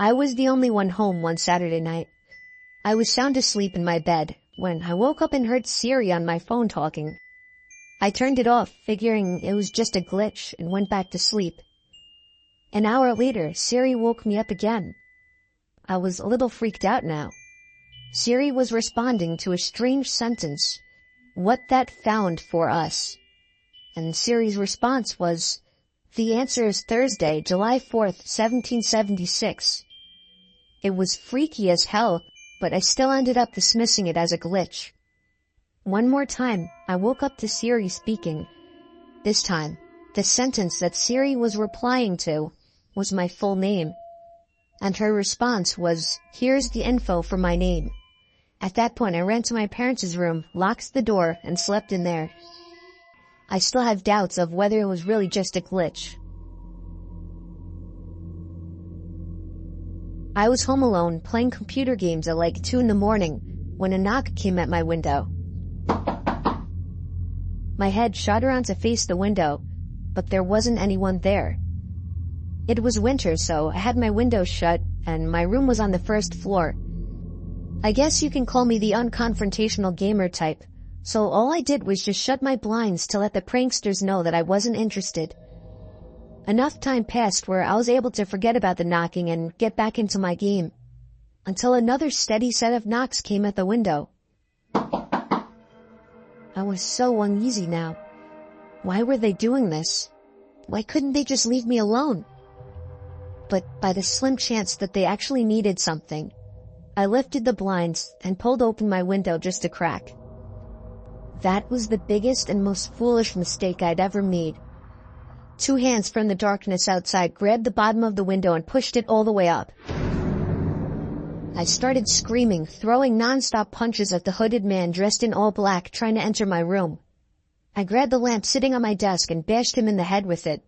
I was the only one home one Saturday night. I was sound asleep in my bed when I woke up and heard Siri on my phone talking. I turned it off, figuring it was just a glitch, and went back to sleep. An hour later, Siri woke me up again. I was a little freaked out now. Siri was responding to a strange sentence, "What that found for us." And Siri's response was, "The answer is Thursday, July 4th, 1776. It was freaky as hell, but I still ended up dismissing it as a glitch. One more time, I woke up to Siri speaking. This time, the sentence that Siri was replying to was my full name. And her response was, "Here's the info for my name." At that point, I ran to my parents' room, locked the door, and slept in there. I still have doubts of whether it was really just a glitch. I was home alone, playing computer games at like 2 in the morning, when a knock came at my window. My head shot around to face the window, but there wasn't anyone there. It was winter, so I had my window shut, and my room was on the first floor. I guess you can call me the unconfrontational gamer type, so all I did was just shut my blinds to let the pranksters know that I wasn't interested. Enough time passed where I was able to forget about the knocking and get back into my game, until another steady set of knocks came at the window. I was so uneasy now. Why were they doing this? Why couldn't they just leave me alone? But by the slim chance that they actually needed something, I lifted the blinds and pulled open my window just a crack. That was the biggest and most foolish mistake I'd ever made. 2 hands from the darkness outside grabbed the bottom of the window and pushed it all the way up. I started screaming, throwing non-stop punches at the hooded man dressed in all black trying to enter my room. I grabbed the lamp sitting on my desk and bashed him in the head with it.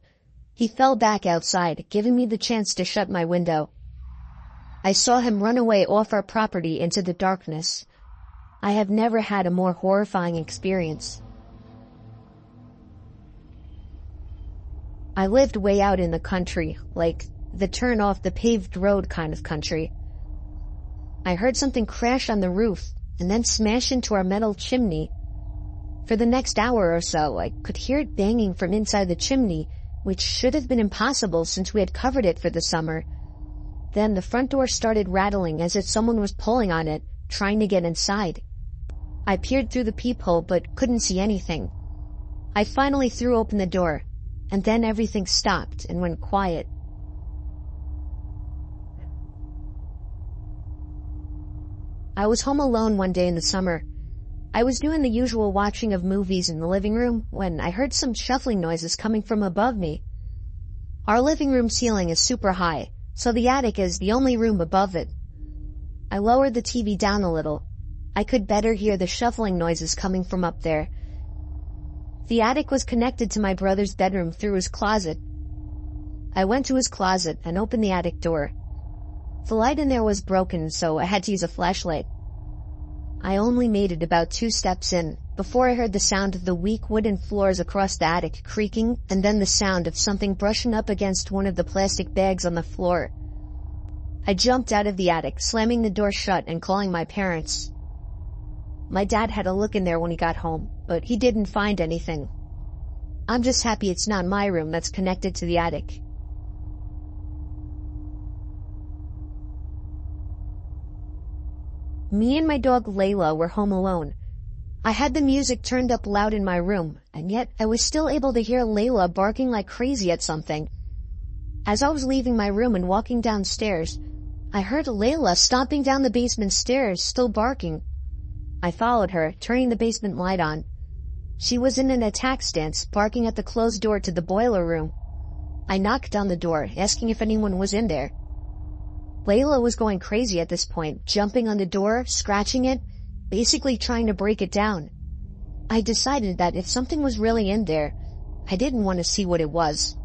He fell back outside, giving me the chance to shut my window. I saw him run away off our property into the darkness. I have never had a more horrifying experience. I lived way out in the country, like the turn off the paved road kind of country. I heard something crash on the roof and then smash into our metal chimney. For the next hour or so, I could hear it banging from inside the chimney, which should have been impossible since we had covered it for the summer. Then the front door started rattling as if someone was pulling on it, trying to get inside. I peered through the peephole but couldn't see anything. I finally threw open the door, and then everything stopped and went quiet. I was home alone one day in the summer. I was doing the usual watching of movies in the living room when I heard some shuffling noises coming from above me. Our living room ceiling is super high, so the attic is the only room above it. I lowered the TV down a little. I could better hear the shuffling noises coming from up there. The attic was connected to my brother's bedroom through his closet. I went to his closet and opened the attic door. The light in there was broken, so I had to use a flashlight. I only made it about 2 steps in, before I heard the sound of the weak wooden floors across the attic creaking, and then the sound of something brushing up against one of the plastic bags on the floor. I jumped out of the attic, slamming the door shut and calling my parents. My dad had a look in there when he got home, but he didn't find anything. I'm just happy it's not my room that's connected to the attic. Me and my dog Layla were home alone. I had the music turned up loud in my room, and yet I was still able to hear Layla barking like crazy at something. As I was leaving my room and walking downstairs, I heard Layla stomping down the basement stairs, still barking. I followed her, turning the basement light on. She was in an attack stance, barking at the closed door to the boiler room. I knocked on the door, asking if anyone was in there. Layla was going crazy at this point, jumping on the door, scratching it, basically trying to break it down. I decided that if something was really in there, I didn't want to see what it was.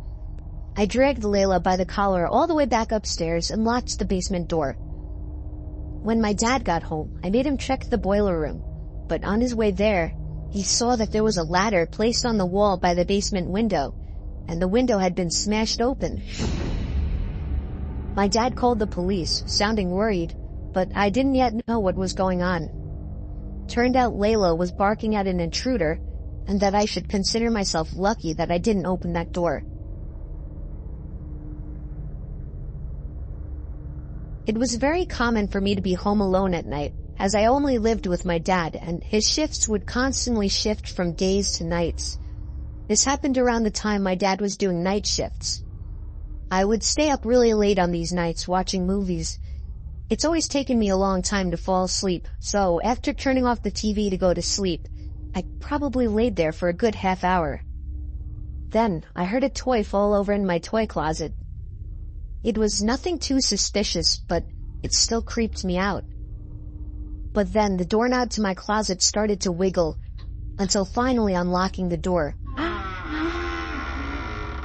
I dragged Layla by the collar all the way back upstairs and locked the basement door. When my dad got home, I made him check the boiler room, but on his way there, he saw that there was a ladder placed on the wall by the basement window, and the window had been smashed open. My dad called the police, sounding worried, but I didn't yet know what was going on. Turned out Layla was barking at an intruder, and that I should consider myself lucky that I didn't open that door. It was very common for me to be home alone at night, as I only lived with my dad, and his shifts would constantly shift from days to nights. This happened around the time my dad was doing night shifts. I would stay up really late on these nights watching movies. It's always taken me a long time to fall asleep, so after turning off the TV to go to sleep, I probably laid there for a good half hour. Then, I heard a toy fall over in my toy closet. It was nothing too suspicious, but it still creeped me out. But then the doorknob to my closet started to wiggle, until finally unlocking the door.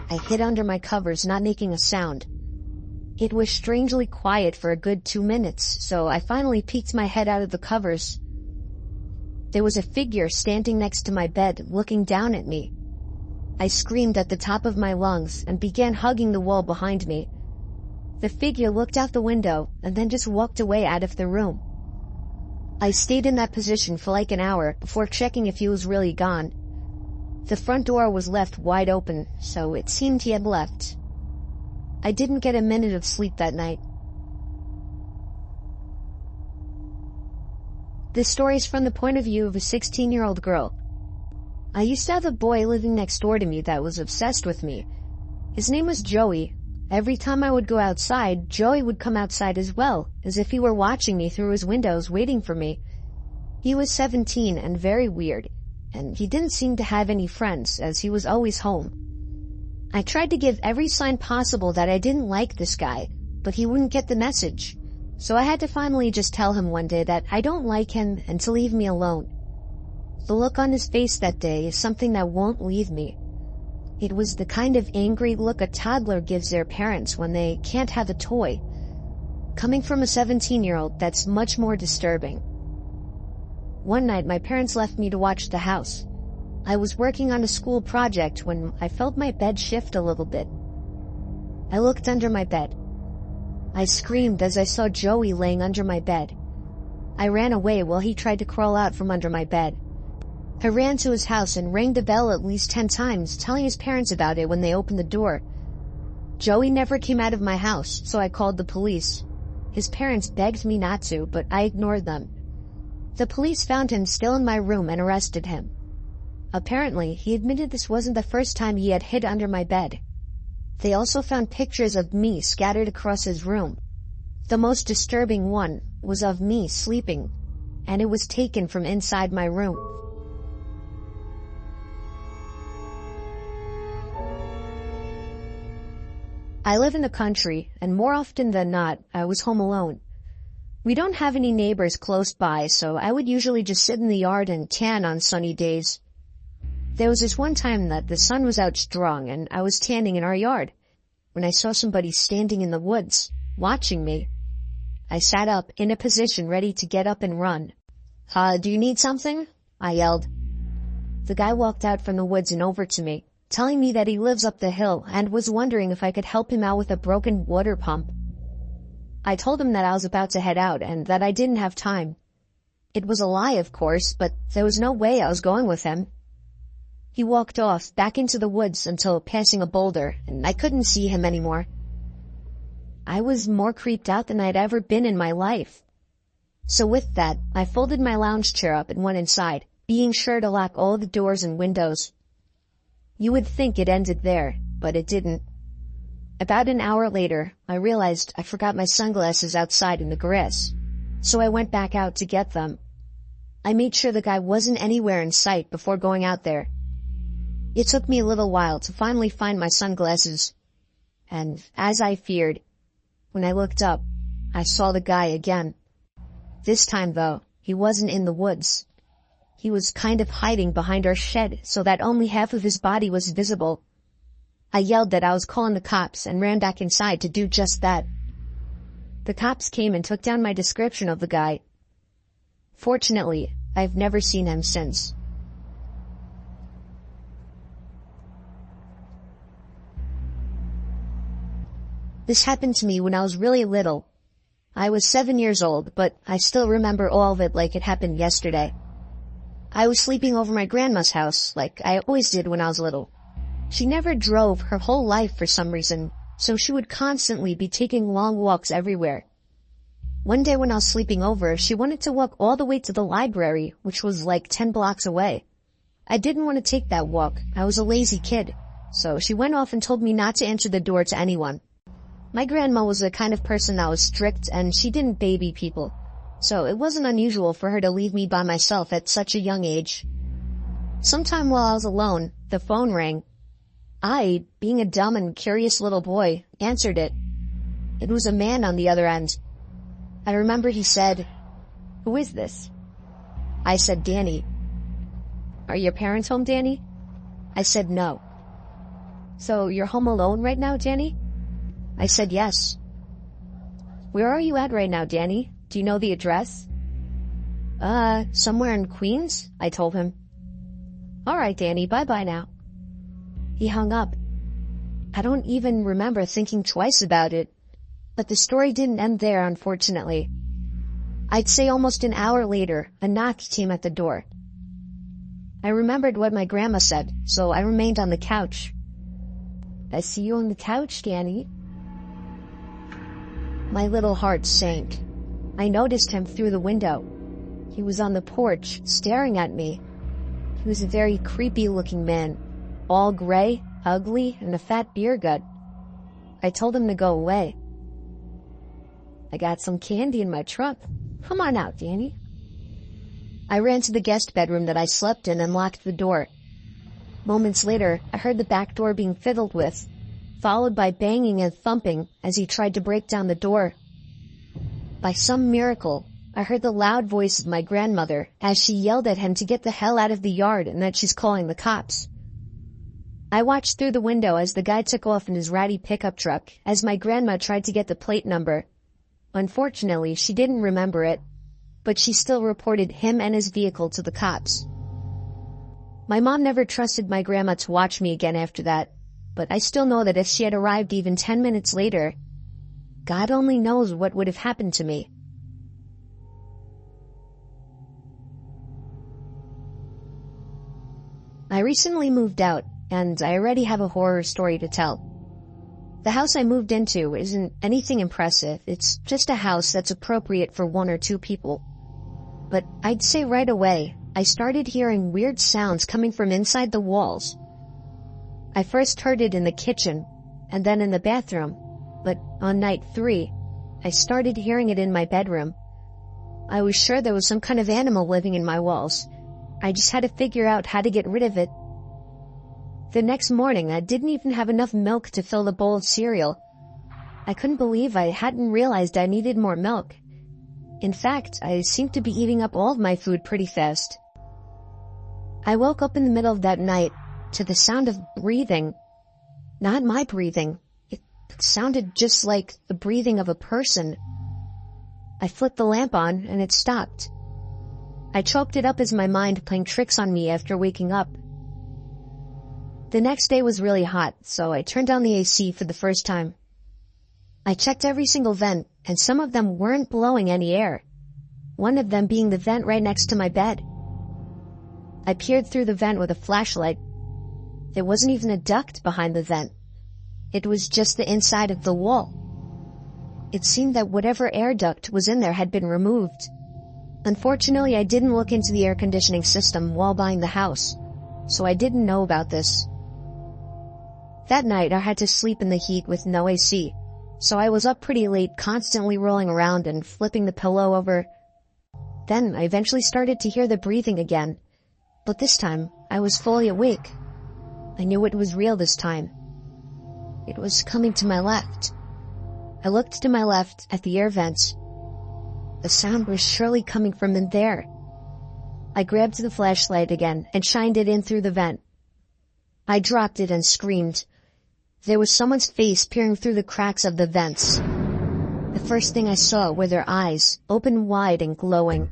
I hid under my covers, not making a sound. It was strangely quiet for a good 2 minutes, so I finally peeked my head out of the covers. There was a figure standing next to my bed, looking down at me. I screamed at the top of my lungs and began hugging the wall behind me. The figure looked out the window and then just walked away out of the room. I stayed in that position for like an hour before checking if he was really gone. The front door was left wide open, so it seemed he had left. I didn't get a minute of sleep that night. This story is from the point of view of a 16-year-old girl. I used to have a boy living next door to me that was obsessed with me. His name was Joey. Every time I would go outside, Joey would come outside as well, as if he were watching me through his windows waiting for me. He was 17 and very weird, and he didn't seem to have any friends, as he was always home. I tried to give every sign possible that I didn't like this guy, but he wouldn't get the message. So I had to finally just tell him one day that I don't like him and to leave me alone. The look on his face that day is something that won't leave me. It was the kind of angry look a toddler gives their parents when they can't have a toy. Coming from a 17-year-old, that's much more disturbing. One night, my parents left me to watch the house. I was working on a school project when I felt my bed shift a little bit. I looked under my bed. I screamed as I saw Joey laying under my bed. I ran away while he tried to crawl out from under my bed. I ran to his house and rang the bell at least 10 times, telling his parents about it when they opened the door. Joey never came out of my house, so I called the police. His parents begged me not to, but I ignored them. The police found him still in my room and arrested him. Apparently, he admitted this wasn't the first time he had hid under my bed. They also found pictures of me scattered across his room. The most disturbing one was of me sleeping, and it was taken from inside my room. I live in the country, and more often than not, I was home alone. We don't have any neighbors close by, so I would usually just sit in the yard and tan on sunny days. There was this one time that the sun was out strong, and I was tanning in our yard, when I saw somebody standing in the woods, watching me. I sat up, in a position ready to get up and run. Do you need something?" I yelled. The guy walked out from the woods and over to me, telling me that he lives up the hill and was wondering if I could help him out with a broken water pump. I told him that I was about to head out and that I didn't have time. It was a lie, of course, but there was no way I was going with him. He walked off, back into the woods until passing a boulder, and I couldn't see him anymore. I was more creeped out than I'd ever been in my life. So with that, I folded my lounge chair up and went inside, being sure to lock all the doors and windows. You would think it ended there, but it didn't. About an hour later, I realized I forgot my sunglasses outside in the grass, so I went back out to get them. I made sure the guy wasn't anywhere in sight before going out there. It took me a little while to finally find my sunglasses, and as I feared, when I looked up, I saw the guy again. This time, though, he wasn't in the woods. He was kind of hiding behind our shed so that only half of his body was visible. I yelled that I was calling the cops and ran back inside to do just that. The cops came and took down my description of the guy. Fortunately, I've never seen him since. This happened to me when I was really little. I was 7 years old, but I still remember all of it like it happened yesterday. I was sleeping over my grandma's house, like I always did when I was little. She never drove her whole life for some reason, so she would constantly be taking long walks everywhere. One day when I was sleeping over, she wanted to walk all the way to the library, which was like 10 blocks away. I didn't want to take that walk. I was a lazy kid. So she went off and told me not to answer the door to anyone. My grandma was the kind of person that was strict and she didn't baby people. So it wasn't unusual for her to leave me by myself at such a young age. Sometime while I was alone, the phone rang. I, being a dumb and curious little boy, answered it. It was a man on the other end. I remember he said, "Who is this?" I said, "Danny." "Are your parents home, Danny?" I said, "No." "So you're home alone right now, Danny?" I said, "Yes." "Where are you at right now, Danny? Do you know the address?" Somewhere in Queens," I told him. "All right, Danny, bye-bye now." He hung up. I don't even remember thinking twice about it, but the story didn't end there, unfortunately. I'd say almost an hour later, a knock came at the door. I remembered what my grandma said, so I remained on the couch. "I see you on the couch, Danny." My little heart sank. I noticed him through the window. He was on the porch, staring at me. He was a very creepy-looking man, all gray, ugly, and a fat beer gut. I told him to go away. "I got some candy in my trunk. Come on out, Danny." I ran to the guest bedroom that I slept in and locked the door. Moments later, I heard the back door being fiddled with, followed by banging and thumping as he tried to break down the door. By some miracle, I heard the loud voice of my grandmother as she yelled at him to get the hell out of the yard and that she's calling the cops. I watched through the window as the guy took off in his ratty pickup truck as my grandma tried to get the plate number. Unfortunately, she didn't remember it, but she still reported him and his vehicle to the cops. My mom never trusted my grandma to watch me again after that, but I still know that if she had arrived even 10 minutes later, God only knows what would have happened to me. I recently moved out, and I already have a horror story to tell. The house I moved into isn't anything impressive. It's just a house that's appropriate for 1 or 2 people. But I'd say right away, I started hearing weird sounds coming from inside the walls. I first heard it in the kitchen, and then in the bathroom, but on night 3, I started hearing it in my bedroom. I was sure there was some kind of animal living in my walls. I just had to figure out how to get rid of it. The next morning, I didn't even have enough milk to fill the bowl of cereal. I couldn't believe I hadn't realized I needed more milk. In fact, I seemed to be eating up all of my food pretty fast. I woke up in the middle of that night to the sound of breathing. Not my breathing. It sounded just like the breathing of a person. I flipped the lamp on and it stopped. I chalked it up as my mind playing tricks on me after waking up. The next day was really hot, so I turned on the AC for the first time. I checked every single vent, and some of them weren't blowing any air. One of them being the vent right next to my bed. I peered through the vent with a flashlight. There wasn't even a duct behind the vent. It was just the inside of the wall. It seemed that whatever air duct was in there had been removed. Unfortunately, I didn't look into the air conditioning system while buying the house, so I didn't know about this. That night, I had to sleep in the heat with no AC, so I was up pretty late, constantly rolling around and flipping the pillow over. Then I eventually started to hear the breathing again, but this time I was fully awake. I knew it was real this time. It was coming to my left. I looked to my left at the air vents. The sound was surely coming from in there. I grabbed the flashlight again and shined it in through the vent. I dropped it and screamed. There was someone's face peering through the cracks of the vents. The first thing I saw were their eyes, open wide and glowing.